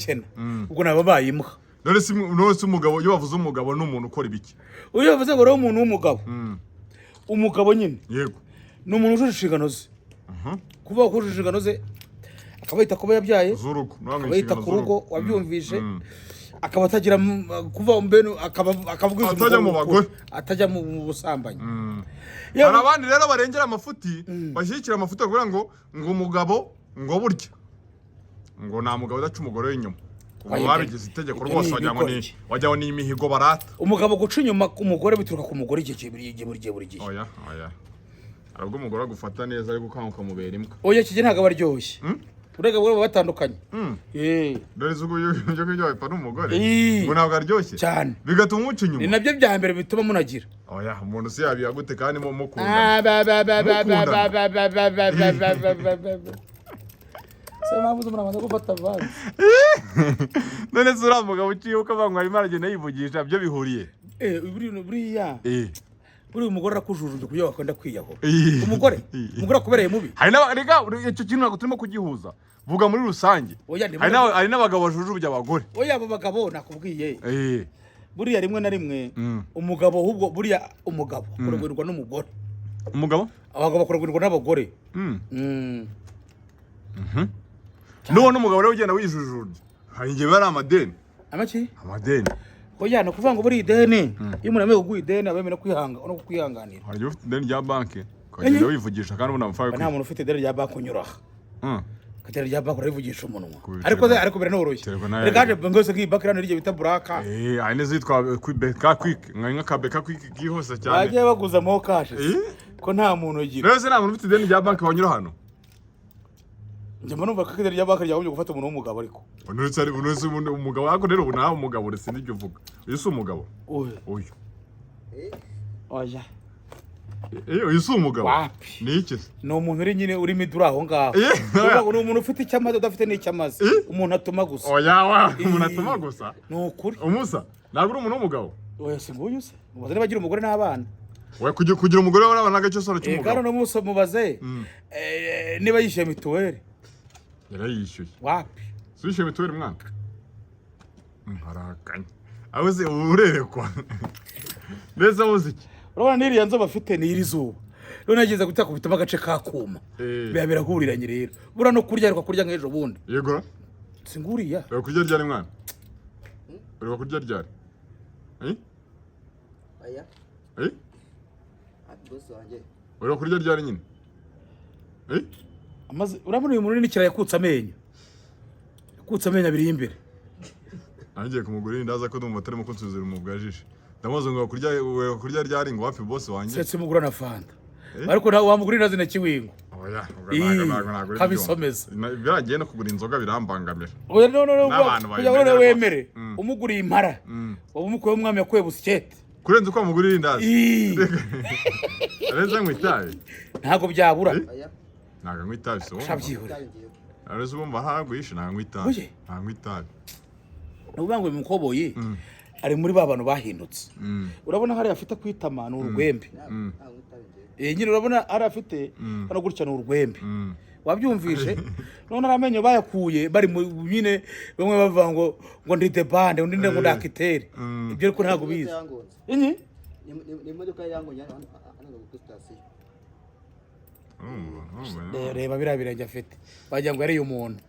kena ubwo nababaye imbwa none si umugabo iyo bavuze umugabo n'umuntu ukora ibiki uyo bavuze ngo rero umuntu w'umugabo umugabo nyine yego ni umuntu ujuje inshingano ze kuvuga ko ujuje inshingano ze akaba yita kuba yabyaye z'urugo akaba yita ku rugo wabyumvishe akaba atagira kuva mbeno akavuga atajya mu bagore atajya mu busambanyi hari abandi rero barengera amafuti bashyigikira amafuti kugira ngo umugabo ngo burya ngo nta mugabo udaca umugore w'inyuma ubu babigize itegeko rwose wajyaho n'imihigo barata umugabo guca inyuma umugore bituruka ku mugore igihe buri gihe oya hari ubwo umugore agufata neza ariko ukanguka mubera imbwa oya kige ntabwo aba aryoshye urega baba batandukanye dore izugu ibyo ngibyo bapfa n'umugore ngo ntabwo aryoshye cyane bigatuma umuca inyuma ni nabyo bya mbere bituma munagira oya umuntu si yabiya gute kandi mukunda none se uriya mugabo uciye ukavuga ngo arimo aragenda yivugisha byo bihuriye buriya umugore arakujujuje kuburyo wakunda kwiyahura umugore akubereye mubi reka icyo kintu ntabwo turimo kugihuza vuga muri rusange hari n'abagabo bajujubya abagore oya abo bagabo nakubwiye buriya rimwe na rimwe umugabo ahubwo buriya umugabo akorerwa n'umugore abagabo bakorerwa n'abagore none umugabo rero ugenda wijujuje hari igihe biba ari amadeni amadeni oya no kuvuga ngo buri ideni iyo umuntu ameye kuguha ideni aba yemera no kwihanganira hari ufite ideni rya banki ukagenda wivugisha kandi ubona amafaranga nta muntu ufite ideni rya banki unyuraha ideni rya banki urayivugisha umunwa ariko biranoroshye reka ngose nk'iyi banki rano bita buraka hari n'izitwa beka kwiki nka beka kwiki kihuse cyane bagiye baguzamo kashi ko nta muntu ugira rero se nta muntu ufite ideni rya banki wanyura hano njyama numva ko ideni rya banki ryagombye gufata umuntu w'umugabo ariko unuretse umugabo ariko rero ubu nawe umugabo uretse n'ibyo uvuga uyu si umugabo uyu oya uyu si umugabo ni iki se ni umuntu uri nyine urimo idura aho ngaho uvuga ngo ni umuntu ufite icyo amaze udafite n'icyo amaze umuntu atuma gusa oya umuntu atuma gusa ni ukuri umusa ntabwo uri umuntu w'umugabo oya si nguyu se mubaze niba agira umugore n'abana kugira umugore wawe n'abana n'agacyo soro cy'umugabo kandi no mubaze niba yishyuye mituweli yarayishyuye wapi si wishyuye mituweli mwana harakanye aho se urerekwa neza muziki urabona n'iriya nzoba afite ni iri zuba rero nageze gutakubitamo agace kakuma biba birahuriranye rero bura no kurya ariko kurya nk'ejo bundi yego singuriya uri kurya ryari mwana uri kurya ryari aya boss wanjye uri kurya ryari nyine amaze urabona uyu munini kira yakutse amenyo abiri imbere angiye kumugurira ndaza ko ndumva atarimo kunsuzira mu bwajishe ndamaze ngo kurya ryari ngo wapi boss wanjye setse mugura na fanta ariko nawe wamugurira zina kiwingo oya ntabwo kabisomeza biragiye no kugura inzoga birambangamira oya no kugira ngo wemere umuguriye impara umukuye umwami yakuye busikete kurenza uko amugurira indazi reza nk'itabi ntago byabura ntago nk'itabi so shabyihura areze ubumva hagwishe ntago nk'itabi ubangwe mu koboyi ari muri bantu bahindutse urabona hari afite kwitama n'urwembe nyine urabona ari afite hano gutya n'urwembe wabyumvishe none aramenyo bayakuye bari nyine bamwe bavuga ngo ndi the band undi ngo ndakitere ibyo ariko ntago bizi ni imodoka yangonya hano ku station reba birabirenge afite bagira ngo yari umuntu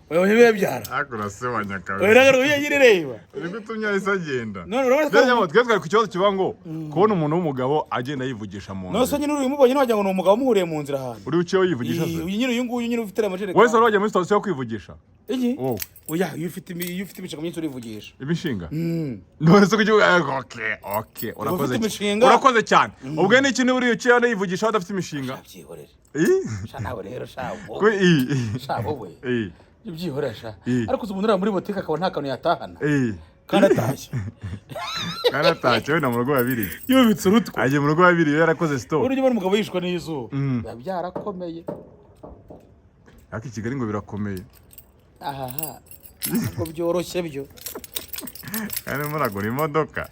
oya bibyara akora se wanyakawe oya yiri reba uri gutumya isa agenda none urabona twari ku kibazo kiba ngo kubona umuntu w'umugabo agenda yivugisha mu none so nyine uri mubonye wagira ngo ni umugabo muhuriye mu nzira ahantu uri uciye yivugisha se uyu nguyu nyine ufite amajereka wese wajya muri station yo kwivugisha iki oya iyo ufite imishinga myinshi urivugisha imishinga none se kugira okay urakoze cyane ubwo ni ikintu uri uciye yivugisha adafite imishinga nawe rero wowe ibyihoresha ariko umuntu uri muri botike akaba nta kantu yatahana kandi atashye we na mu rugo babiri yubitse urutwe agiye mu rugo babiri yarakoze store urujya ubona umugabo yishwe n'izuba biba byarakomeye ariko i Kigali ngo birakomeye ngo byoroshye byo kandi muragura imodoka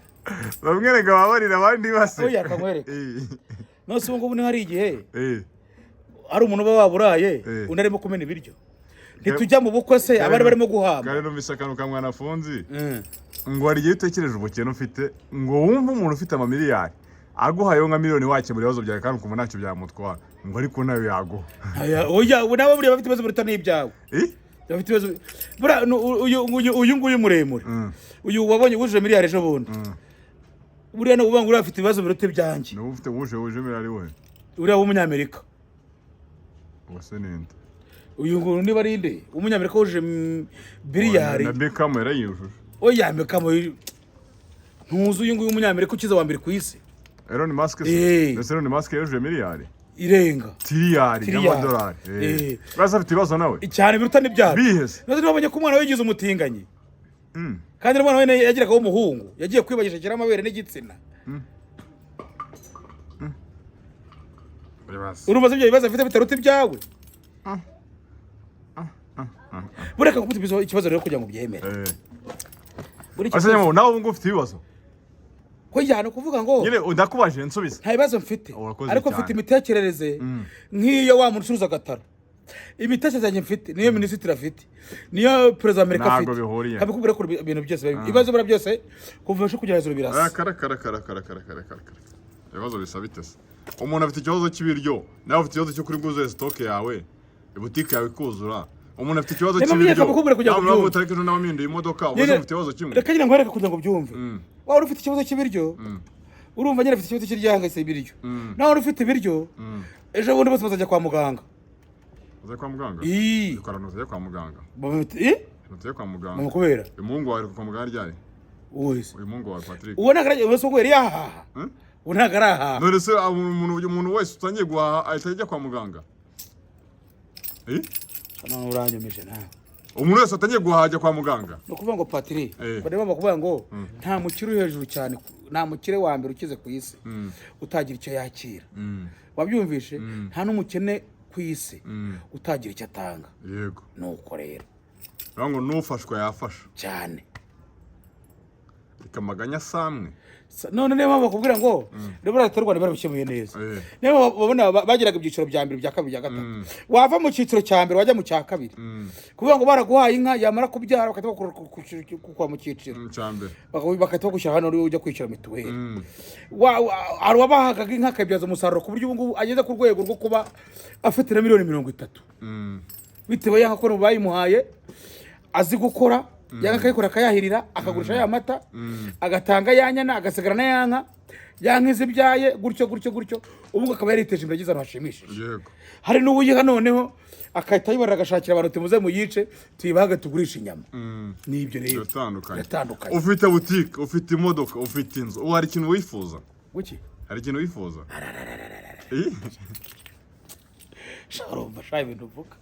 bamwereka babarira abandi base oya akamwereka nose ubu ngubu ni hari igihe hari umuntu uba waburaye undi arimo kumena ibiryo ntitujya mu bukwe se abari barimo guhamba kare numvise akantu ka mwana afunzi ngo hari igihe utekereje ubukene ufite ngo wumve umuntu ufite amamiliyari aguhayeho nka miliyoni wakemura ibibazo byawe kandi ukumva ntacyo byamutwara ngo ariko nawe yaguha oya nawe buriya bafite ibibazo biruta n'ibyawe bafite ibibazo uyu nguyu muremure uyu wabonye wujuje miliyari ejo bundi buriya no ubanga uriya afite ibibazo biruta ibyanjye niba ufite wujuje miliyari we uriya w'umunyamerika wase ninde uyu nguyu niba ari nde umunyamerika wujuje biliyari na Beckham yarayujuje oya Beckham ntuzi uyu nguyu w'umunyamerika ukize wa mbere ku isi Elon Musk ndetse Elon Musk yujuje miliyari irenga tiriyari y'amadolari basa afite ibibazo nawe cyane biruta n'ibyaro bihese nazo nabonye ko umwana we yagize umutinganyi kandi umwana we yagiraga w'umuhungu yagiye kwibagisha kera amabere n'igitsina urumaze ibyo bibazo afite bitaruta ibyawe bureka kumutse ikibazo rero kugira ngo byemere nawe ubu ngubu ufite ibibazo ko yano kuvuga ngo nyine ndakubaje nsubiza nta bibazo mfite ariko mfite imitekerereze nk'iyo wa muntu ucuruza agataro imitekerereze yanjye mfite niyo minisitiri afite niyo perezida wa Amerika afite kabikubwira ko ibintu byose ibibazo bira byose kuva cyo kugera hejuru birasa kara ibibazo bisa bitese umuntu afite ikibazo cy'ibiryo nawe ufite ikibazo cyo kuri bwuzuye stock yawe ibutike yawe ikuzura umuntu afite ikibazo cy'ibiryo nawe utareke ejo nawe mpinduye imodoka ubuze ufite ikibazo kimwe reka nyine nkwereke kugira ngo byumve waba ufite ikibazo cy'ibiryo urumva nyine afite ikibazo cy'iryangase ibiryo nawe ufite ibiryo ejo bundi bose bazajya kwa muganga uza kwa muganga ukaranuza kwa muganga ntuye kwa muganga mukubera umuhungu wawe kwa muganga ryari wese uyu muhungu wawe Patrick ubona karaje wese ubwo yari yahaha ubona karaha none se umuntu wese utangiye guhaha ahita ajya kwa muganga none uranyemeje nawe umuntu wese atangiye guhaha kwa muganga no kuvuga ngo Patrick bareba bakuvuga ngo nta mukire hejuru cyane nta mukire wa mbere ukize ku isi utagira icyo yakira wabyumvishe nta n'umukene ku isi utagira icyo atanga yego nuko rero ngo nufashwa yafasha cyane ikamaganya samwe none niyo mpamvu bakubwira ngo rero baraterwa barabishemuye neza niyo babona bagiraga ibyiciro bya mbere bya kabiri bya gatatu wava mu cyiciro cya mbere wajya mu cya kabiri kuvuga ngo baraguhaye inka yamara kubyara bakahita bakukwa mu cyiciro cya mbere bakahita bagushyira hano ujya kwishyura mituweli hari uwabahaga inka akabyaza umusaruro ku buryo ubu ngubu ageze ku rwego rwo kuba afite na miliyoni 30 bitewe y'aho ko bayimuhaye azi gukora yanga akayikora akayahirira akagurisha ya mata agatanga yanyana agasigara na yanka yankize ibyaye gutyo ubu akaba yariteje imbere agize hashimishije hari n'ubuyiha noneho akahita yibara agashakira abantu tumuze mu yice tuyibaga tugurisha inyama nibyo rero bitandukanye ufite boutique ufite imodoka ufite inzu ubu hari ikintu wifuza guki hari ikintu wifuza sharomba shaye ibintu uvuga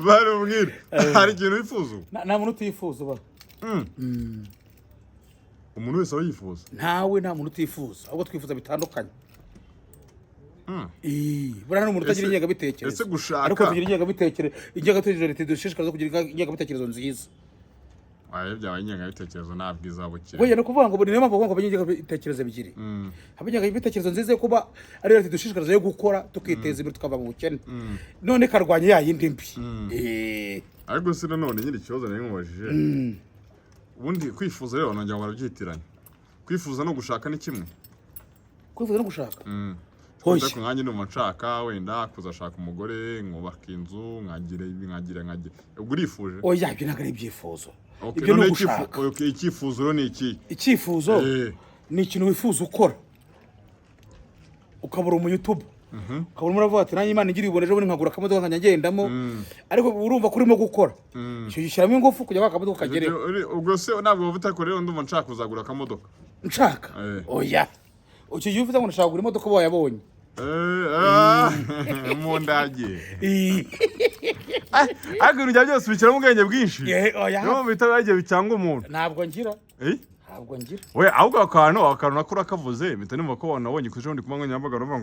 barubwira hari ikintu wifuza nta muntu utifuza uba umuntu wese aba yifuza nta muntu utifuza ahubwo twifuza bitandukanye buriya n'umuntu utagira ingengabitekerezo ariko tugira ingengabitekerezo leta idushishikariza kugira ingengabitekerezo nziza byabaye ingengabitekerezo nta bwiza bukire weya no kuvuga ngo niyo mpamvu bavuga ngo ingengabitekerezo ebyiri ingengabitekerezo nziza yo kuba ari leta idushishikariza yo gukora tukiteza imbere tukava mu bukene none karwanya ya yindi mbi ariko se nanone nyiri ikibazo nari nkubajije ubundi kwifuza rero nongera ngo barabyitiranye kwifuza no gushaka ni kimwe kwifuza no gushaka hoye nkanjye ndumva nshaka wenda kuzashaka umugore nkubaka inzu nkagira ubwo urifuje oya ibyo ntabwo ari ibyifuzo ibyo no gushaka icyifuzo rero ni iki icyifuzo ni ikintu wifuza ukora ukabura umu YouTube ukabura muravuga ati nanjye Imana igira ibone ejo bundi nkagura akamodoka nkajya ngendamo ariko urumva ko urimo gukora icyo gishyiramo ingufu kujya akamodoka kagereho ubwo se ntabwo uba utari rero ndumva nshaka kuzagura akamodoka nshaka oya icyo gihe uvuze ngo nshaka kugura imodoka wayabonye mu ndage ariko ibintu bya byose bishyiramo ubwenge bwinshi niyo bita bagiye bicanga umuntu ntabwo ngira we ahubwo akantu nakora kavuze mpita numva ko nabonye ku ejo ndi kumwe nkoranyambaga ruvuga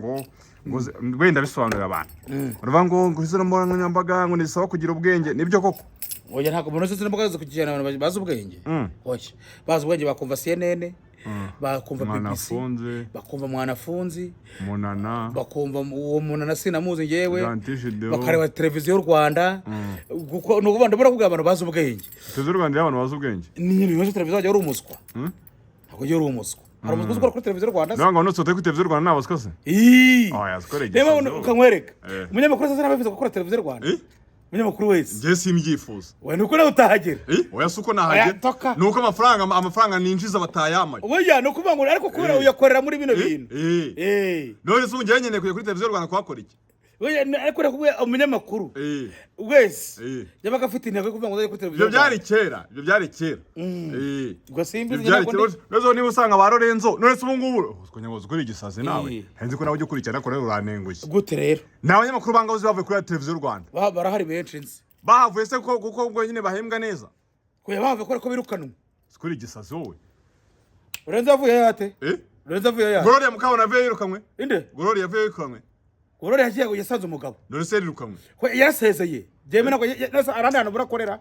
ngo wenda bisobanurira abantu ruvuga ngo izo nkoranyambaga ngo nisaba kugira ubwenge nibyo koko oya ntabwo umuntu wese nkoranyambaga zo kugirana abantu bazi ubwenge oya bazi ubwenge bakumva CNN bakumva BBC, Mwanafunzi, bakumva Mwanafunzi, Munana, bakumva uwo Munana sinamuzi ngewe, Zantishe Deo. bakareba televiziyo y'u Rwanda. Kuko nuko ndabura kuvuga abantu bazi ubwenge. Televiziyo y'u Rwanda y'abantu bazi ubwenge. Ni nyine iyo televiziyo yari umuswa. Ntabwo yari umuswa. Hari umuswa ukora kuri televiziyo y'u Rwanda. Nanga no sote kuri televiziyo y'u Rwanda nabaswa se. Oya, sikore. Reba ukamwereka. Umunyamakuru sasa nabivuze gukora televiziyo y'u Rwanda. Umunyamakuru wese. Nje simyifuza. We nuko nawe utahagera. Oya suko nahagera. Nuko amafaranga ninjiza batayamaye. Oya no kuvuga ngo ariko kubera uyakorera muri bino bintu. None se unjye nyene kuri televiziyo y'u Rwanda kwakora iki? Oya ariko nakubwiye umunyamakuru. Wese. Yabaga afite intego yo kuvuga ngo kuri televiziyo. Ibyo byari kera. Ubwo simbizi nyako. Nazo niba usanga ba Lorenzo, none se ubungubu ukonyagoza kuri igisaze nawe. Henze ko nawe ujye kurikirana ko rero uranenguye. Gute rero? N'abanyamakuru bangabuze bavuye kuri televiziyo y'u Rwanda. Barahari benshi nzi. Bahavuye se kuko ubwo nyine bahembwa neza. Kuya bavuye ko birukanwa. Sikuri igisaze wowe. Lorenzo avuye yate? Lorenzo avuye yate? Gloria mukabona avuye yirukanwe. Inde? Gloria avuye yirukanwe. Gloria yagiye yasanze umugabo. None se yirukanwe. Ko yarasezeye. Jeme nako nasa arandi hano burakorera.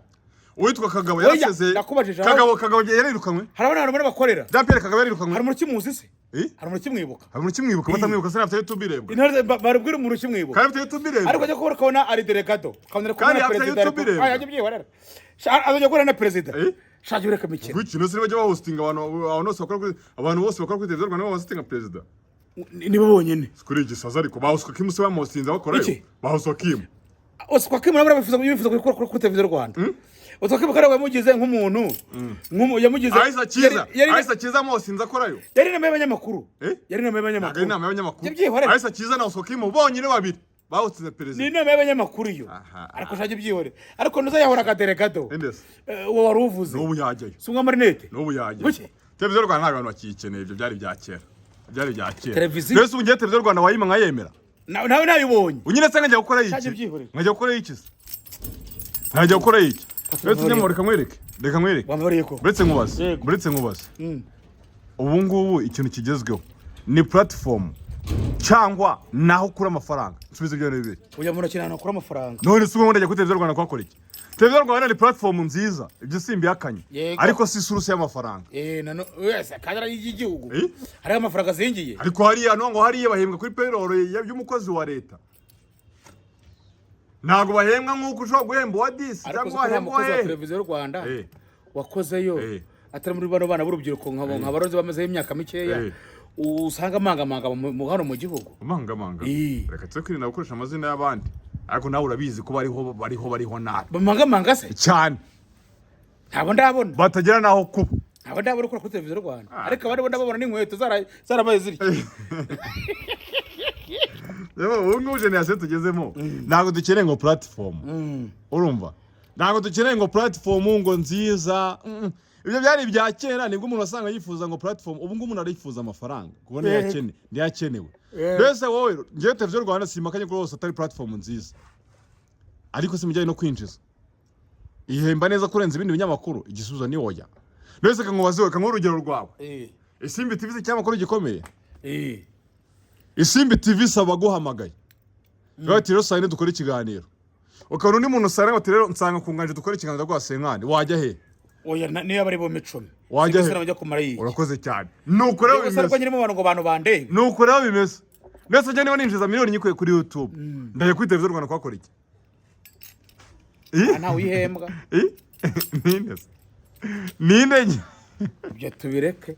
Uwitwa Kagabo yarasezeye. Kagabo yarirukanwe. Harabona hano muri bakorera. Jean Pierre Kagabo yarirukanwe. Hari muri kimuzi se? Hari muri kimwibuka. Hari muri kimwibuka batamwibuka se nafite YouTube irebwa. Intare bari bwira muri kimwibuka. Kandi afite YouTube irebwa. Ariko ajya kubona kona ari delegado. Kabonera ko ari president. Aya jye warara. Azajya kubona na president. Shaje ureka mikino. Gwiki no se bajya hosting abantu bose bakora kuri televiziyo Rwanda baba hosting president. Nibo bonyene. Sikuri igisaza ariko bahoswa kimuse bamusinza bakorayo. Bahoswa kim. Oswa kim nabura bifuza kuri televiziyo Rwanda. Oswa kim karawe mugize nk'umuntu. Yamugize. Aisa Kiza musinza akorayo. Yari nama y'abanyamakuru. Yari nama y'abanyamakuru. Yari nama y'abanyamakuru. Aisa Kiza na Oswa kim bonyine babiri. Bahotse president. Ni nama y'abanyamakuru yo. Ariko shaje byihore. Ariko nza yahora ka delegado. Uwo wari uvuze. N'ubu yajyayo. Sunga marinete. N'ubu yajyayo. Televiziyo Rwanda nta bantu bakikeneye ibyo byari bya kera. Byari bya kera. Televiziyo. Mbese ungiye televiziyo Rwanda wayima nkayemera. Nawe nayibonye. Unyine se ngajya gukora iki? Ngajya gukora iki se? Ngajya gukora iki? Mbese nyemo reka nkwereke. Wamvariye ko. Buretse nkubaze. Ubu ngubu ikintu kigezweho ni platform cyangwa naho kura amafaranga. Nsubize ibyo nibiri. Uya muntu kinana kura amafaranga. None se ubundi ajya kuri televiziyo Rwanda kwakora iki? Televiziyo Rwanda ni platform nziza. Ibyo simbi yakanye. Ariko si suruse y'amafaranga. Nano wese kadara y'igihugu. Hari amafaranga zingiye. Ariko hariya ngo hariye bahembwa kuri payroll y'umukozi wa leta. Ntago bahembwa nk'uko ushobora guhemba wa disi cyangwa bahembwa wa televiziyo Rwanda. Wakozeyo. Atari muri bano bana b'urubyiruko nk'abarozi bamaze imyaka mikeya. Usanga manga mu hano mu gihugu. Manga. Reka tse kwirinda gukoresha amazina y'abandi. Ariko nawe urabizi ko bariho nabi. Manga se? Cyane. Ntabwo ndabona. Batagera naho kuba. Ntabwo ndabona kuri televiziyo Rwanda. Ariko abandi ndabona n'inkweto zarabaye ziri. Ubu ngubu generation tugezemo ntabwo dukeneye ngo platform. Urumva? Ntabwo dukeneye ngo platform ngo nziza. Ibyo byari ibya kera nibwo umuntu wasanga yifuza ngo platform. Ubu ngubu umuntu arifuza amafaranga. Kubona ntiyakenewe. Mbese wowe ngiye televiziyo Rwanda simakanye ko rwose atari platform nziza. Ariko simijyanye no kwinjiza. Ihemba neza kurenza ibindi binyamakuru. Igisubizo ni oya. Mbese kankubaze urugero rwawe. Isimbi TV cy'amakuru gikomeye. Isimbi TV saba guhamagaye. Bati rero sane dukora ikiganiro. Ukabona undi muntu usanga ati rero nsanga kunganje dukora ikiganiro rwa Senkani. Wajya he? Oya niyo bari bo micumi. Wajya he? Bajya kumara yi. Urakoze cyane. Nuko rero bimeze. Ariko nyirimo abantu ngo bantu bande. Nuko rero bimeze. Ndetse njye niba ninjiza miliyoni nyikuye kuri YouTube. Ndaje kuri televiziyo Rwanda kwakora iki? Nta wihembwa. Ninde? Ibyo tubireke.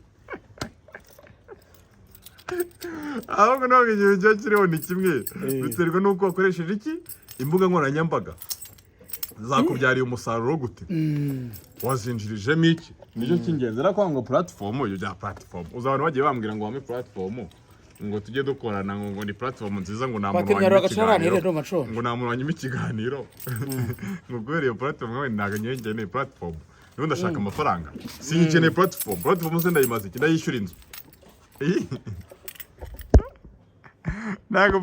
Ahubwo ntabwo igihe kiriho ni kimwe. Biterwa n'uko wakoresheje iki? Imbuga nkoranyambaga. Zakubyariye umusaruro gute? Wazinjirijemo iki? Nicyo cy'ingenzi. Ariko ngo platform yo bya platform. Uzabona bagiye bambwira ngo wame platform. Ngo tujye dukorana ngo ni platform nziza ngo nta muntu wanyima ikiganiro. Ngo guhera iyo platform nkawe ntago nkeneye platform. Niba ndashaka amafaranga. Sinkeneye platform. Platform se ndayimaze iki? Ndayishyura inzu. Ntago